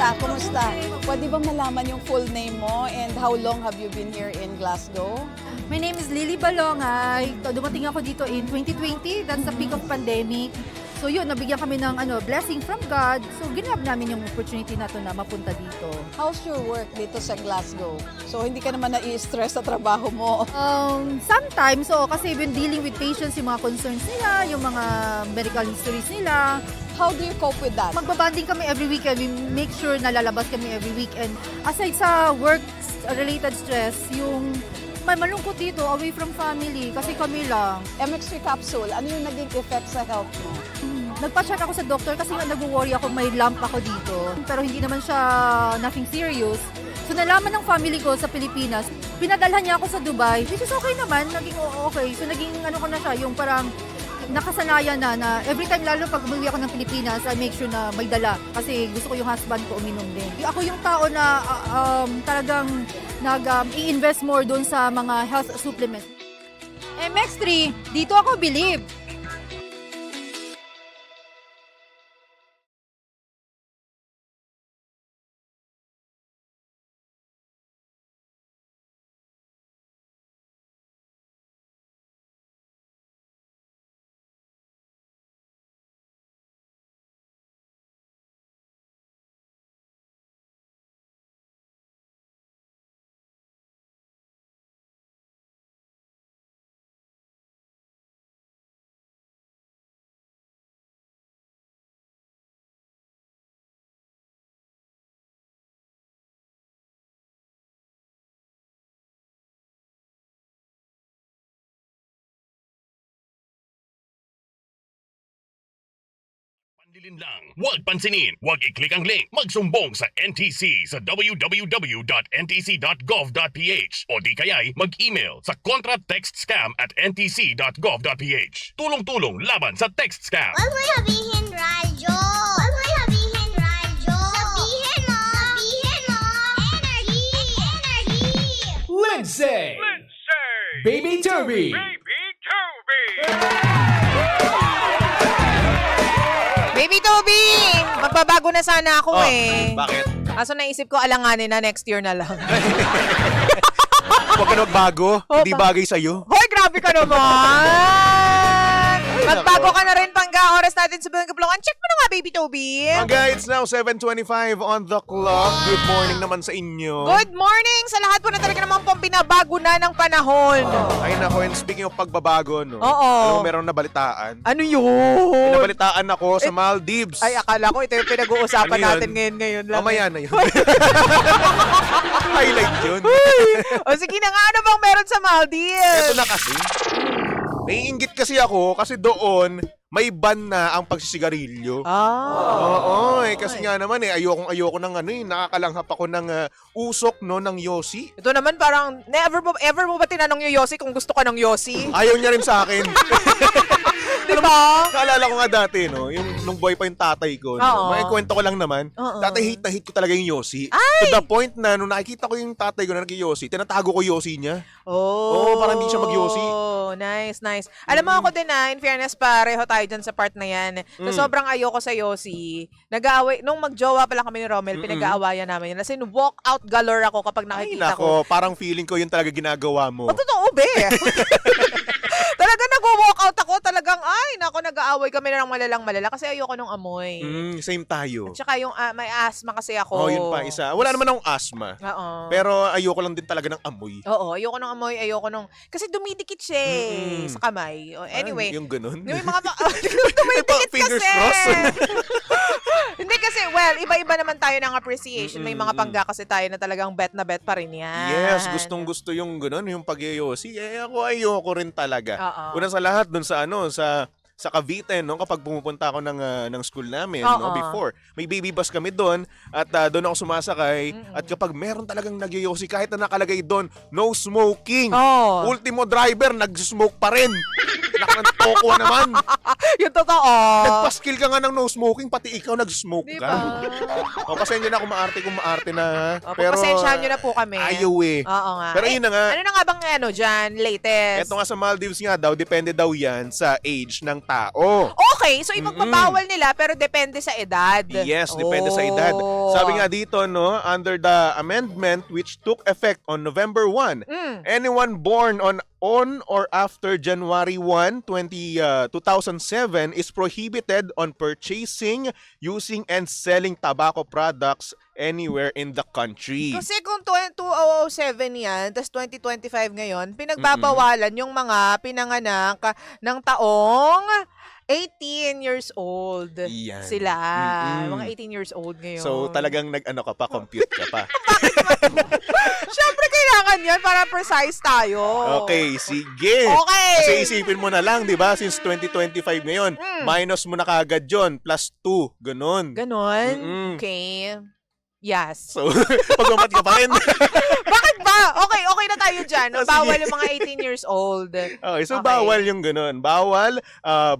Kumusta? Kumusta? Pwede ba malaman yung full name mo and how long have you been here in Glasgow? My name is Lily Balongay. Dumating ako dito in 2020. That's the peak of pandemic. So yun, nabigyan kami ng blessing from God. So ginab namin yung opportunity na to na mapunta dito. How's your work dito sa Glasgow? So hindi ka naman nai-stress sa trabaho mo? Sometimes, kasi we've been dealing with patients, yung mga concerns nila, yung mga medical histories nila. How do you cope with that? Magbabanding kami every weekend. We make sure na lalabas kami every weekend. Aside sa work-related stress, yung may malungkot dito, away from family, kasi kami lang. MX3 capsule, ano yung naging effect sa health mo? Nagpa-check ako sa doctor kasi nag-worry ako, may lump ako dito. Pero hindi naman siya nothing serious. So nalaman ng family ko sa Pilipinas, pinadalhan niya ako sa Dubai, which is okay naman, naging okay. So naging ko na siya, yung parang nakasanayan na every time, lalo pag umuwi ako ng Pilipinas, I make sure na may dala. Kasi gusto ko yung husband ko uminom din. Ako yung tao na talagang i-invest more doon sa mga health supplements. MX3, dito ako believe. Pandilin lang. Huwag pansinin. Huwag i-click ang link. Magsumbong sa NTC sa www.ntc.gov.ph o di kaya'y mag-email sa contratextscam@ntc.gov.ph. Tulong-tulong laban sa text scam. Huwag mo sabihin radyo! Huwag mo sabihin radyo! Sabihin mo! Sabihin mo! Energy! Energy! Lindsay! Baby Toby! Baby Toby! Magbabago na sana ako Bakit? Kaso naisip ko alanganin na next year na lang. Huwag ka na magbago. Hindi bagay sa'yo. Hoy, grabe ka naman! Magbago ka na rin, Pangga. Oras natin sa Bilang Kapulungan. Check mo na nga, Baby Toby. Pangga, it's now 7:25 on the clock. Good morning naman sa inyo. Good morning sa lahat po na talaga naman pong binabago na ng panahon. Ay nako, and speaking of pagbabago, no? Oo. Alam mo, meron nabalitaan. Ano yun? Nabalitaan ako sa Maldives. Ay, akala ko ito yung pinag-uusapan Ano yun? natin ngayon lang. Mamaya na yun. Highlight yun. O sige na nga, ano bang meron sa Maldives? Ito na kasi. Naiinggit kasi ako kasi doon may ban na ang pagsisigarilyo. Oo, kasi nga naman ayoko ng nakakalanghap ako ng usok ng Yossi. Ito naman parang, ever mo ba tinanong yung Yossi kung gusto ka ng Yossi? Ayaw niya rin sa akin. Diba? Naalala ko nga dati, nung boy pa yung tatay ko, may kwento ko lang naman, dati hate na hate ko talaga yung Yossi. To the point na nung nakikita ko yung tatay ko na nag-Yossi, tinatago ko Yossi niya. Oo, para hindi siya mag-Yossi. Nice, nice. Alam mo ako din in fairness, pareho tayo dyan sa part na yan. So, sobrang ayoko sa Yossi. Nag-aaway, nung magjowa pa lang kami ni Romel, pinag-aawayan namin yun. As in, walk out galore ako kapag nakikita ko. Parang feeling ko yun talaga ginagawa mo. Totoo, be. Talaga nag-walk out ako. Talagang, nag-aaway kami na ng malala kasi ayoko nung amoy. Same tayo. At saka yung may asthma kasi ako. Yun pa isa. Wala naman akong asthma. Oo. Pero ayoko lang din talaga ng amoy. Oo, ayoko nung amoy, kasi dumidikit siya sa kamay. Anyway. Yung ganun. Yung mga dumidikit Fingers kasi. crossed. Hindi kasi, iba-iba naman tayo ng appreciation. May mga pangga kasi tayo na talagang bet na bet pa rin yan. Yes, gustong-gusto yung ganun, yung pag-yosi. Ako ayoko rin talaga. Oo. Una sa lahat, dun sa sa Cavite, kapag pumupunta ako ng school namin, before. May baby bus kami doon at doon ako sumasakay at kapag meron talagang nagyoyosi kahit na nakalagay doon, no smoking. Ultimo driver, nag-smoke pa rin. Ang toko naman. Yung totoo. Nagpaskill ka nga ng no smoking, pati ikaw nag-smoke Di ka. ba? O, pasensya na kung maarte na. ha. Opo, pasensyahan nyo na po kami. Ayaw eh. Oo nga. Pero yun na nga. Ano na nga bang dyan, latest? Eto nga sa Maldives nga daw, depende daw yan sa age ng tao. Okay, so ipagpapawal nila pero depende sa edad. Yes, depende sa edad. Oh. Sabi nga dito, no, under the amendment which took effect on November 1, anyone born on or after January 1, 2007 is prohibited on purchasing, using, and selling tobacco products anywhere in the country. Kasi kung 2007 yan, tas 2025 ngayon, pinagbabawalan yung mga pinanganak ng taong 18 years old. Yan. Sila. Mm-mm. Mga 18 years old ngayon. So talagang compute ka pa. Siyempre kailangan yan para precise tayo. Okay, sige. Okay. Kasi isipin mo na lang, di ba? Since 2025 ngayon, minus mo na kagad yun, plus 2, ganun. Ganon? Mm-mm. Okay. Yes. So, pagmamat ka pa rin. Bakit ba? Okay na tayo dyan. Oh, Bawal sige. yung mga 18 years old. Okay, so Okay. bawal yung ganun. Bawal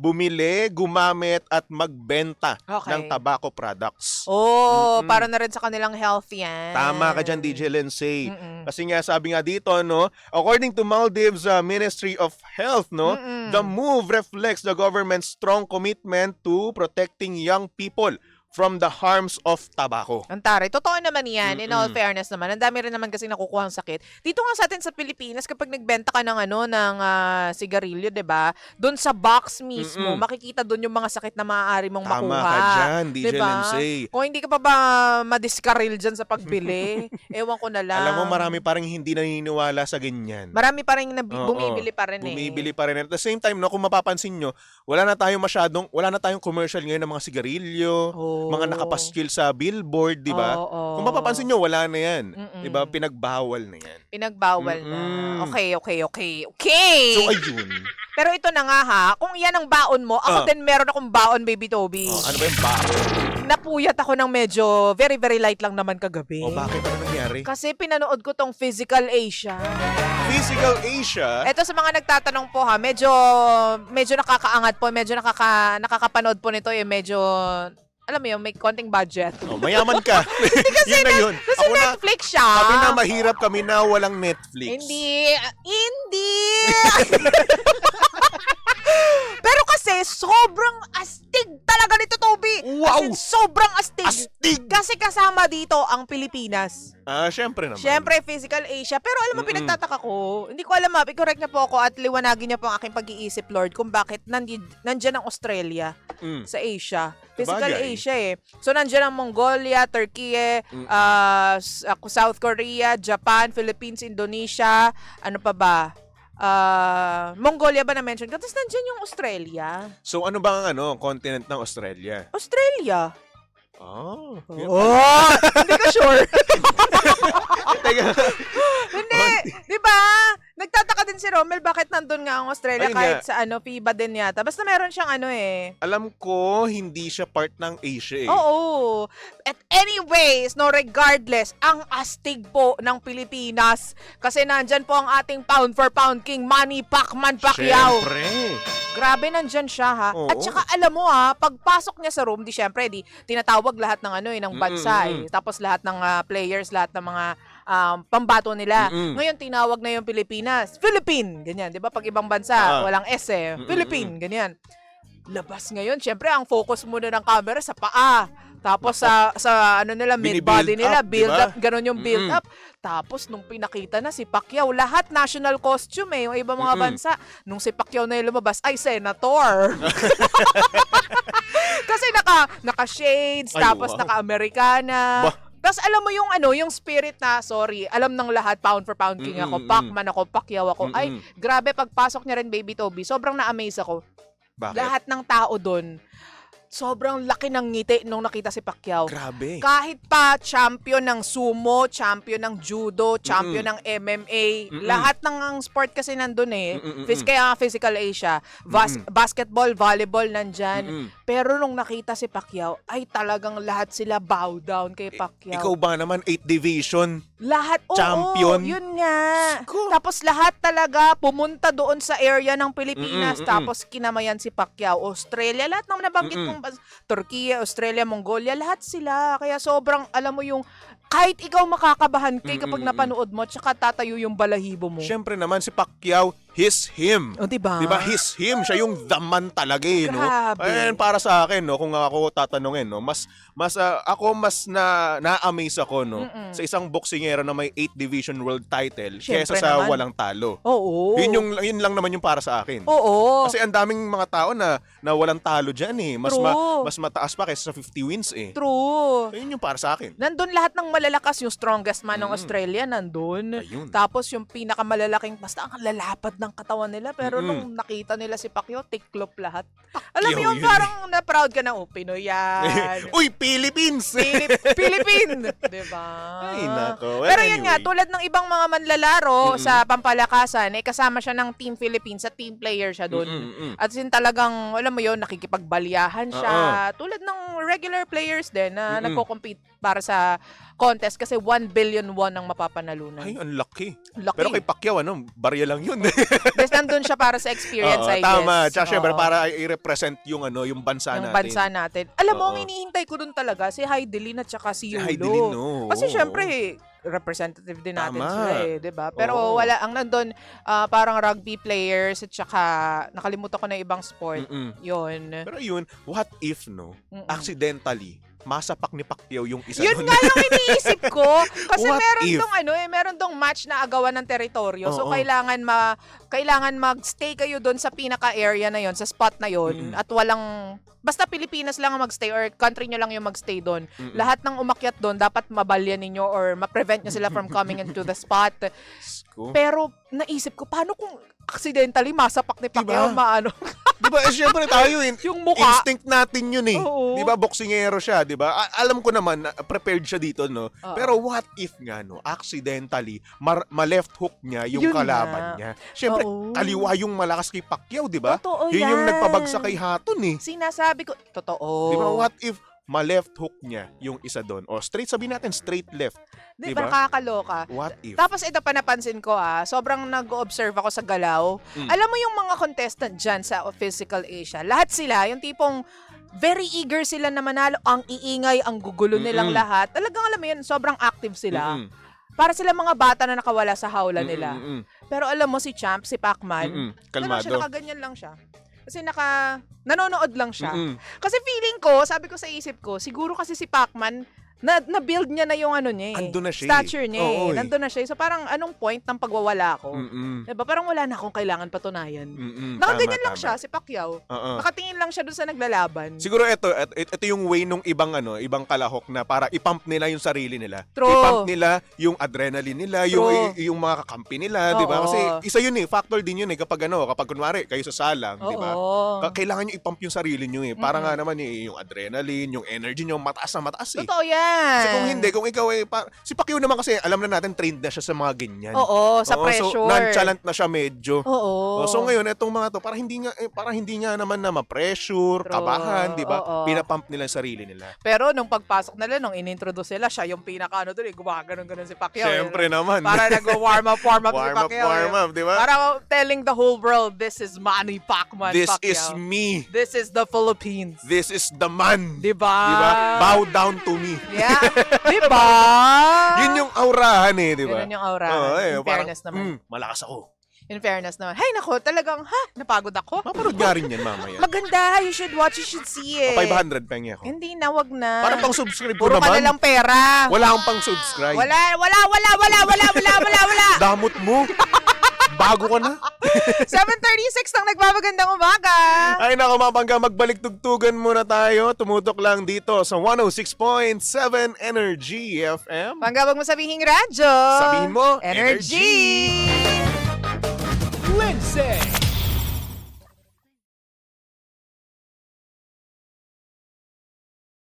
bumili, gumamit, at magbenta Okay. ng tobacco products. Oh, para na rin sa kanilang health yan. Tama ka dyan, DJ Lindsay. Mm-mm. Kasi nga, sabi nga dito, no, according to Maldives Ministry of Health, no, the move reflects the government's strong commitment to protecting young people from the harms of tobacco. Ang taray. Totoo naman yan. In all fairness naman. Ang dami rin naman kasi nakukuha ang sakit. Dito nga sa atin sa Pilipinas, kapag nagbenta ka ng sigarilyo, 'di ba? Doon sa box mismo, makikita doon yung mga sakit na maaari mong Tama makuha. ka dyan, DJ Diba? Lindsay. Kung hindi ka pa ba madiskaril dyan sa pagbili, ewan ko na lang. Alam mo, marami pa rin hindi naniniwala sa ganyan. Marami pa rin Oo. bumibili pa rin Bumibili pa rin. At the same time, no, kung mapapansin nyo, wala na tayong commercial ngayon ng mga sigarilyo, mga nakapaskil sa billboard, di ba? Oo. Kung mapapansin nyo, wala na yan. Mm-mm. Di ba? Pinagbawal na yan. Pinagbawal na. Mm-mm. Okay. So, ayun. Pero ito na nga ha, kung yan ang baon mo, ako din meron akong baon, Baby Toby. Ano ba yung bako? Napuyat ako ng medyo very, very light lang naman kagabi. Bakit? Ano nangyari? Kasi pinanood ko tong Physical Asia. Physical Asia? Ito sa mga nagtatanong po ha, medyo nakakaangat po, medyo nakakapanood po nito medyo, alam mo yun, may konting budget. Mayaman ka. Kasi yun na yun. Kasi Ako na, Netflix siya. kami na mahirap, kami na walang Netflix. Hindi. Pero kasi, sobrang astig talaga nito, Toby. Wow! As in, sobrang astig. Astig! Kasi kasama dito ang Pilipinas. Syempre naman. Siyempre, Physical Asia. Pero alam mo, pinagtataka ko, hindi ko alam i-correct niya po ako at liwanagin niya po ang aking pag-iisip, Lord, kung bakit nandyan ang Australia sa Asia. Physical Sabagay. Asia eh. So, nandyan ang Mongolia, Turkey, South Korea, Japan, Philippines, Indonesia, ano pa ba? Mongolia ba na-mention? Tapos nandyan yung Australia. So, ano ba ang continent ng Australia? Australia? Oh. Hindi ka sure? Teka. Hindi. Di ba? Nagtataka din si Romel bakit nandun nga ang Australia Ayun kahit nga. sa FIBA din yata. Basta meron siyang Alam ko, hindi siya part ng Asia eh. Oo. At anyways, no, regardless, ang astig po ng Pilipinas. Kasi nandyan po ang ating pound for pound king, Manny Pacquiao. Siyempre. Grabe, nandyan siya ha. Oo. At saka alam mo ha, pagpasok niya sa room, syempre, tinatawag lahat ng ng bansa eh. Tapos lahat ng players, lahat ng mga pambato nila. Ngayon, tinawag na yung Pilipinas. Philippine! Ganyan, di ba? Pag ibang bansa, walang S eh. Philippine, ganyan. Labas ngayon, syempre, ang focus muna ng camera sa paa. Tapos sa nila, mid-body Bini-build nila, up, build diba? up, ganun yung build up. Tapos, nung pinakita na si Pacquiao, lahat national costume eh, yung ibang mga bansa. Nung si Pacquiao na yung lumabas, ay, senator! Kasi naka-shades, Ay, tapos wow. naka-Americana. Bah. Tapos alam mo yung spirit na, sorry, alam ng lahat, pound for pound king ako, Pacman ako, Pacquiao ako. Ay, grabe, pagpasok niya rin, Baby Toby, sobrang na-amaze ako. Bakit? Lahat ng tao doon, sobrang laki ng ngiti nung nakita si Pacquiao. Grabe. Kahit pa champion ng sumo, champion ng judo, champion ng MMA, lahat ng sport kasi nandun eh. Kaya Physical Asia, basketball, volleyball nandyan. Pero nung nakita si Pacquiao, ay talagang lahat sila bow down kay Pacquiao. Ikaw ba naman 8 division? Lahat, oo, Champion. yun nga. Ko. Tapos lahat talaga pumunta doon sa area ng Pilipinas. Mm-mm, Tapos kinamayan si Pacquiao. Australia, lahat ng nabanggit kong Turkey, Australia, Mongolia, lahat sila. Kaya sobrang, alam mo yung, kahit ikaw makakabahan kay kapag napanood mo, tsaka tatayo yung balahibo mo. Siyempre naman si Pacquiao, he's him. O, diba? Diba? He's him. Siya yung the man talaga eh, no? Grabe. Ayan, para sa akin, no, kung ako tatanungin, no, ako mas na-amaze ako, no, sa isang boksingero na may 8 division world title Siyempre kesa sa naman. walang talo. Oo. Yun lang naman yung para sa akin. Oo. Kasi ang daming mga tao na walang talo diyan eh. True. Mas mataas pa kaysa sa 50 wins eh. True. Yun yung para sa akin. Nandun lahat ng malalakas, yung strongest man ng Australia, nandun. Ayun. Tapos yung pinakamalalaking, basta ang lalapad ng katawan nila. Pero nung nakita nila si Pacquiao, tiklop lahat. Alam mo yung yun. parang na-proud ka na, oh, Pinoy yan. Uy, Philippines! Philippine! Diba? Ay, nako. Well, Pero yun nga, anyway. tulad ng ibang mga manlalaro sa pampalakasan, eh, kasama siya ng Team Philippines, sa team player siya doon. At sin talagang, alam mo yun, nakikipagbalyahan siya. Tulad ng regular players din na nagko-compete para sa contest kasi 1 billion won ang mapapanalunan. Ay, ang laki. Laki. Pero kay Pacquiao, barya lang yun. Bes, nandun siya para sa experience, Oo, I tama. guess. Tsaka syempre, Oo. para i-represent yung bansa Yung natin. bansa natin. Alam mo, Oo. ang hinihintay ko dun talaga, si Heidelin at saka si Si Yulo. Heidelin, no. Kasi Oo. syempre, representative din natin Tama. sila eh, 'di ba? Pero Oo. wala ang nandun parang rugby players at saka nakalimutan ko na ibang sport. Yun. Pero yun, what if, no, accidentally, masapak ni Pacquiao yung isa Yun nun? nga yung iniisip ko. Kasi What meron if? meron dong match na agawan ng teritoryo. So Oo. kailangan mag-stay kayo doon sa pinaka-area na yon, sa spot na yon, at walang basta Pilipinas lang ang magstay or country nyo lang yung magstay doon. Lahat ng umakyat doon dapat mabalya ninyo or ma-prevent nyo sila from coming into the spot. Ko. Pero naisip ko, paano kung accidentally masapak ni Pacquiao, Diba? maano? Diba, syempre tayo, Yung mukha. instinct natin yun eh. Oo. Diba, boksingero siya, diba? Alam ko naman, prepared siya dito, no? Oo. Pero what if nga, no, accidentally, ma-left hook niya yung Yun kalaban nga. niya. Syempre, Oo. kaliwa yung malakas kay Pacquiao, diba? Totoo Yun yung yan. nagpabagsak kay Hatton eh. Sinasabi ko, totoo. Diba, what if ma-left hook niya yung isa doon? O straight, sabihin natin, straight left. Di Diba? ba nakakaloka? What if? Tapos ito pa napansin ko sobrang nag-observe ako sa galaw. Alam mo yung mga contestant dyan sa Physical Asia, lahat sila, yung tipong very eager sila na manalo, ang iingay, ang gugulo nilang lahat. Talagang alam mo yun, sobrang active sila. Para sila mga bata na nakawala sa hawla nila. Pero alam mo si Champ, si Pacman, Kalmado. siya, nakaganyan lang siya. Kasi nanonood lang siya. Kasi feeling ko, sabi ko sa isip ko, siguro kasi si Pacman, na-build niya na yung niya eh. Andun na siya eh. Stature niya Oo, eh. Nandun na siya. So parang anong point ng pagwawala ko? Diba? Parang wala na akong kailangan patunayan. Nakaganyan lang siya, si Pacquiao. Oo. Nakatingin lang siya dun sa naglalaban. Siguro ito yung way nung ibang ibang kalahok na para ipump nila yung sarili nila. True. I-pump nila yung adrenaline nila, True. yung mga kakampi nila, 'di ba? Oo. Kasi isa yun eh, factor din yun eh kapag kunwari kayo sa salang, 'di ba? Oo. Kailangan niyo i-pump yung sarili niyo eh. Para nga naman yung adrenaline, yung energy niyo mataas na mataas eh. Totoo yan. Kasi kung hindi, kung ikaw si Pacquiao naman kasi alam na natin trained na siya sa mga ganyan. Oo, sa pressure. So nonchalant na siya medyo. Oo. So ngayon etong mga to para hindi nga naman na ma-pressure, True. kabahan, 'di ba? Oo. Pinapump nila yung sarili nila. Pero nung pagpasok nila, nung inintroduce sila, siya yung pinaka doon eh, gumaganon-ganon si Pacquiao. Siyempre naman. Para nag-warm up si Pacquiao. warm up, 'di ba? Para telling the whole world, this is Manny Pacman This Pacquiao. is me. This is the Philippines. This is the man. Diba? Diba? Bow down to me. Yeah. Diba? Yun yung aurahan eh, di ba? Ganun yung aurahan. In fairness naman. Malakas ako. In fairness naman. Hay nako, talagang, napagod ako. Mapanood nga rin yan mamaya. Maganda, you should watch, you should see it. 500 pengi ako. Hindi na, wag na. Para pang subscribe ko Puro ka na naman. lang pera. Wala akong pang subscribe. Wala. Damot mo. Bago ka na. 7:36 nang nagbabagandang umaga. Ay nako mga bangga, magbalik tugtugan muna tayo. Tumutok lang dito sa 106.7 Energy FM. Pangga, wag mo sabihing radyo. Sabihin mo, Energy! Lindsay.